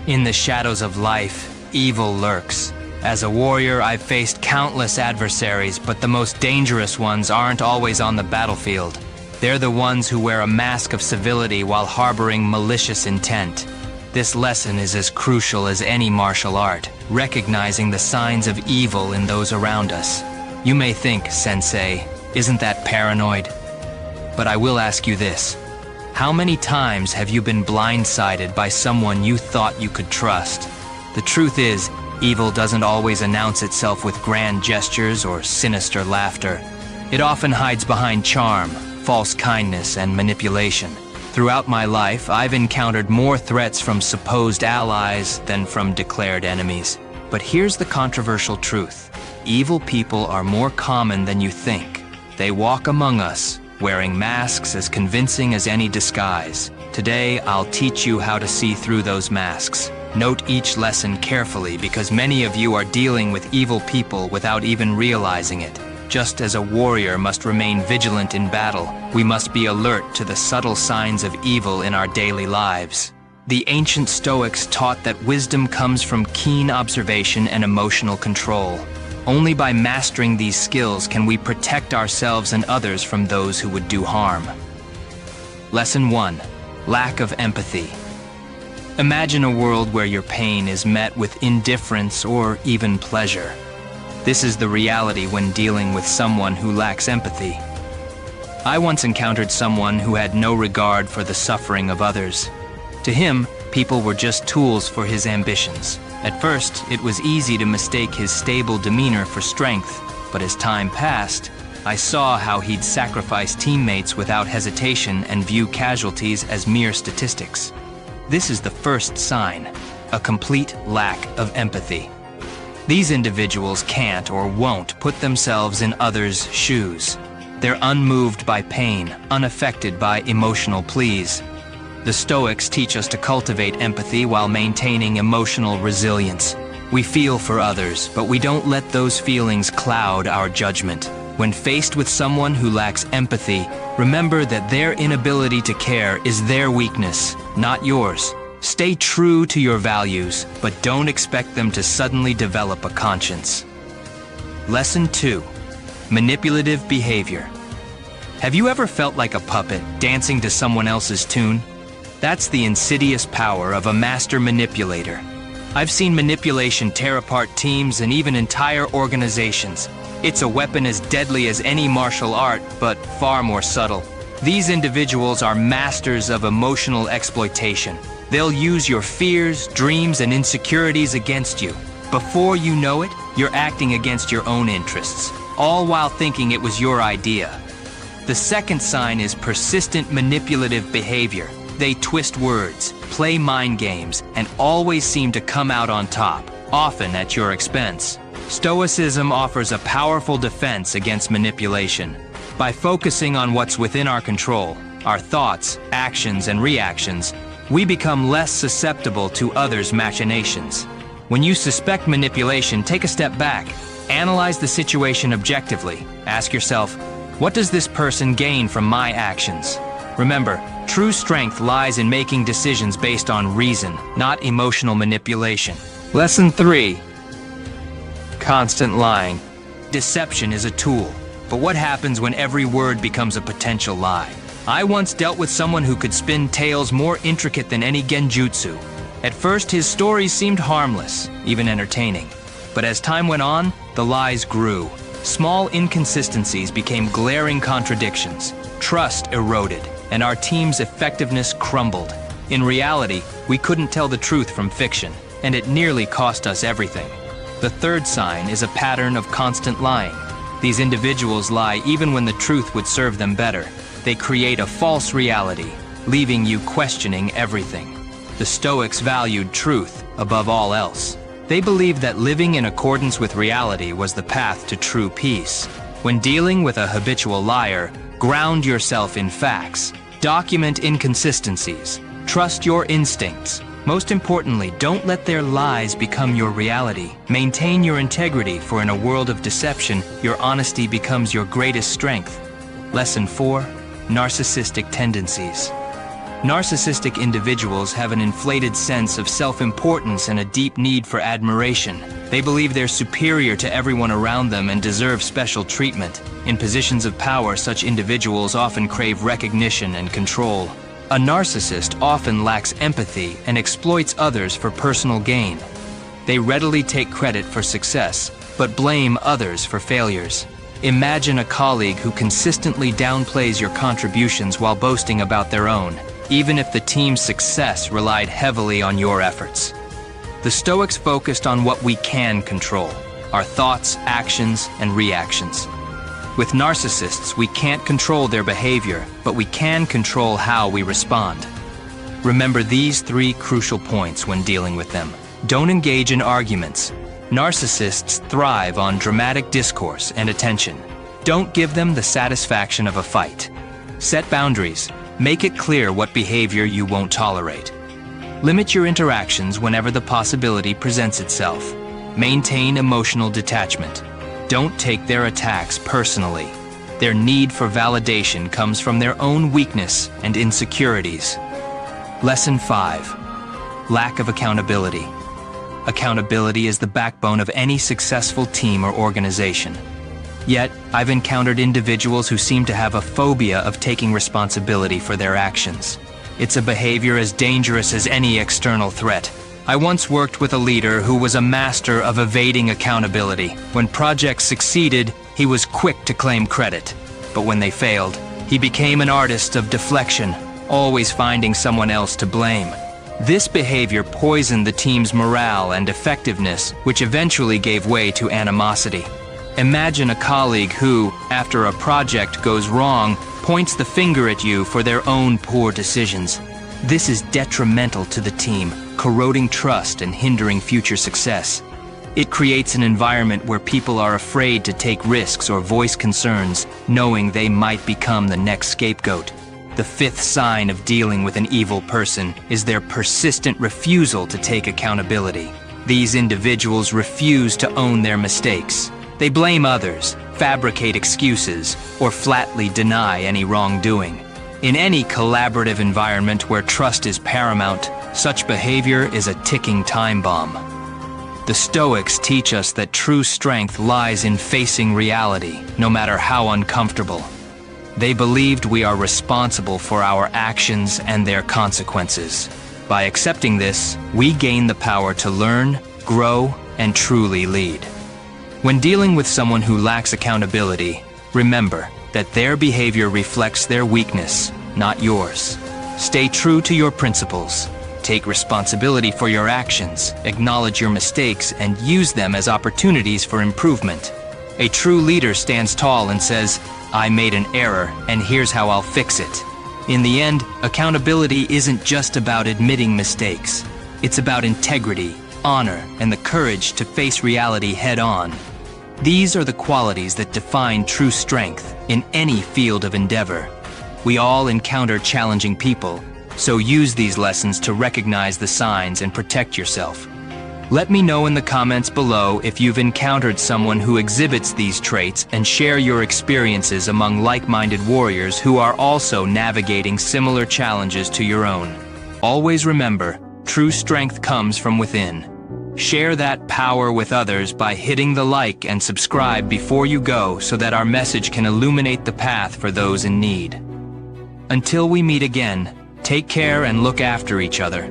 In the shadows of life, evil lurks. As a warrior, I've faced countless adversaries, but the most dangerous ones aren't always on the battlefield. They're the ones who wear a mask of civility while harboring malicious intent. This lesson is as crucial as any martial art, recognizing the signs of evil in those around us. You may think, Sensei, isn't that paranoid? But I will ask you this. How many times have you been blindsided by someone you thought you could trust? The truth is, evil doesn't always announce itself with grand gestures or sinister laughter. It often hides behind charm, false kindness, and manipulation. Throughout my life, I've encountered more threats from supposed allies than from declared enemies. But here's the controversial truth. Evil people are more common than you think. They walk among us, wearing masks as convincing as any disguise. Today, I'll teach you how to see through those masks. Note each lesson carefully because many of you are dealing with evil people without even realizing it. Just as a warrior must remain vigilant in battle, we must be alert to the subtle signs of evil in our daily lives. The ancient Stoics taught that wisdom comes from keen observation and emotional control. Only by mastering these skills can we protect ourselves and others from those who would do harm. Lesson 1. Lack of empathy. Imagine a world where your pain is met with indifference or even pleasure. This is the reality when dealing with someone who lacks empathy. I once encountered someone who had no regard for the suffering of others. To him, people were just tools for his ambitions. At first, it was easy to mistake his stable demeanor for strength, but as time passed, I saw how he'd sacrifice teammates without hesitation and view casualties as mere statistics. This is the first sign, a complete lack of empathy. These individuals can't or won't put themselves in others' shoes. They're unmoved by pain, unaffected by emotional pleas. The Stoics teach us to cultivate empathy while maintaining emotional resilience. We feel for others, but we don't let those feelings cloud our judgment. When faced with someone who lacks empathy, remember that their inability to care is their weakness, not yours. Stay true to your values, but don't expect them to suddenly develop a conscience. Lesson 2. Manipulative behavior. Have you ever felt like a puppet dancing to someone else's tune? That's the insidious power of a master manipulator. I've seen manipulation tear apart teams and even entire organizations. It's a weapon as deadly as any martial art, but far more subtle. These individuals are masters of emotional exploitation. They'll use your fears, dreams, and insecurities against you. Before you know it, you're acting against your own interests, all while thinking it was your idea. The second sign is persistent manipulative behavior. They twist words, play mind games, and always seem to come out on top, often at your expense. Stoicism offers a powerful defense against manipulation. By focusing on what's within our control, our thoughts, actions, and reactions, we become less susceptible to others' machinations. When you suspect manipulation, take a step back. Analyze the situation objectively. Ask yourself, what does this person gain from my actions? Remember, true strength lies in making decisions based on reason, not emotional manipulation. Lesson 3. Constant lying. Deception is a tool, but what happens when every word becomes a potential lie? I once dealt with someone who could spin tales more intricate than any genjutsu. At first, his stories seemed harmless, even entertaining. But as time went on, the lies grew. Small inconsistencies became glaring contradictions. Trust eroded, and our team's effectiveness crumbled. In reality, we couldn't tell the truth from fiction, and it nearly cost us everything. The third sign is a pattern of constant lying. These individuals lie even when the truth would serve them better. They create a false reality, leaving you questioning everything. The Stoics valued truth above all else. They believed that living in accordance with reality was the path to true peace. When dealing with a habitual liar, ground yourself in facts. Document inconsistencies. Trust your instincts. Most importantly, don't let their lies become your reality. Maintain your integrity, for in a world of deception, your honesty becomes your greatest strength. Lesson 4. Narcissistic tendencies. Narcissistic individuals have an inflated sense of self-importance and a deep need for admiration. They believe they're superior to everyone around them and deserve special treatment. In positions of power, such individuals often crave recognition and control. A narcissist often lacks empathy and exploits others for personal gain. They readily take credit for success, but blame others for failures. Imagine a colleague who consistently downplays your contributions while boasting about their own, even if the team's success relied heavily on your efforts. The Stoics focused on what we can control: our thoughts, actions, and reactions. With narcissists, we can't control their behavior, but we can control how we respond. Remember these 3 crucial points when dealing with them. Don't engage in arguments. Narcissists thrive on dramatic discourse and attention. Don't give them the satisfaction of a fight. Set boundaries. Make it clear what behavior you won't tolerate. Limit your interactions whenever the possibility presents itself. Maintain emotional detachment. Don't take their attacks personally. Their need for validation comes from their own weakness and insecurities. Lesson 5. Lack of accountability. Accountability is the backbone of any successful team or organization. Yet, I've encountered individuals who seem to have a phobia of taking responsibility for their actions. It's a behavior as dangerous as any external threat. I once worked with a leader who was a master of evading accountability. When projects succeeded, he was quick to claim credit. But when they failed, he became an artist of deflection, always finding someone else to blame. This behavior poisoned the team's morale and effectiveness, which eventually gave way to animosity. Imagine a colleague who, after a project goes wrong, points the finger at you for their own poor decisions. This is detrimental to the team, corroding trust and hindering future success. It creates an environment where people are afraid to take risks or voice concerns, knowing they might become the next scapegoat. The 5th sign of dealing with an evil person is their persistent refusal to take accountability. These individuals refuse to own their mistakes. They blame others, fabricate excuses, or flatly deny any wrongdoing. In any collaborative environment where trust is paramount, such behavior is a ticking time bomb. The Stoics teach us that true strength lies in facing reality, no matter how uncomfortable. They believed we are responsible for our actions and their consequences. By accepting this, we gain the power to learn, grow, and truly lead. When dealing with someone who lacks accountability, remember that their behavior reflects their weakness, not yours. Stay true to your principles. Take responsibility for your actions, acknowledge your mistakes, and use them as opportunities for improvement. A true leader stands tall and says, "I made an error, and here's how I'll fix it." In the end, accountability isn't just about admitting mistakes. It's about integrity, honor, and the courage to face reality head-on. These are the qualities that define true strength in any field of endeavor. We all encounter challenging people, so use these lessons to recognize the signs and protect yourself. Let me know in the comments below if you've encountered someone who exhibits these traits, and share your experiences among like-minded warriors who are also navigating similar challenges to your own. Always remember, true strength comes from within. Share that power with others by hitting the like and subscribe before you go so that our message can illuminate the path for those in need. Until we meet again, take care and look after each other.